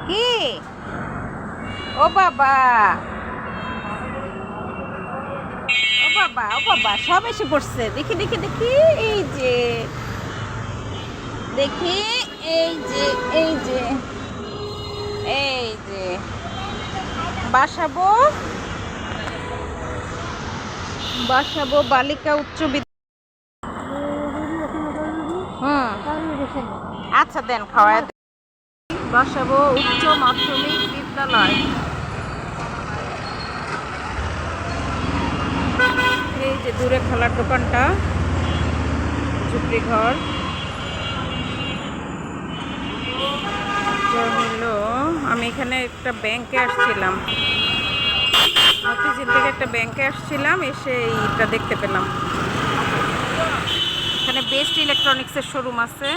কি? ও বাবা, ও বাবা, ও বাবা, সব এসে পড়ছে। দেখি দেখি দেখি, এই যে দেখি, এই যে এই যে এই যে বাসাবো, বাসাবো বালিকা উচ্চ বিদ্যালয়। হুম, আচ্ছা দেন, খাওয়ায় দেন। বাসাবো উচ্চ মাধ্যমিক বিদ্যালয়। এই যে দূরে খেলার দোকানটা, ঝুপড়ি ঘর। হলো, আমি এখানে একটা ব্যাংকে আসছিলাম, মতিঝিল থেকে একটা ব্যাংকে আসছিলাম, এসে এইটা দেখতে পেলাম। এখানে বেস্ট ইলেকট্রনিক্সের শোরুম আছে।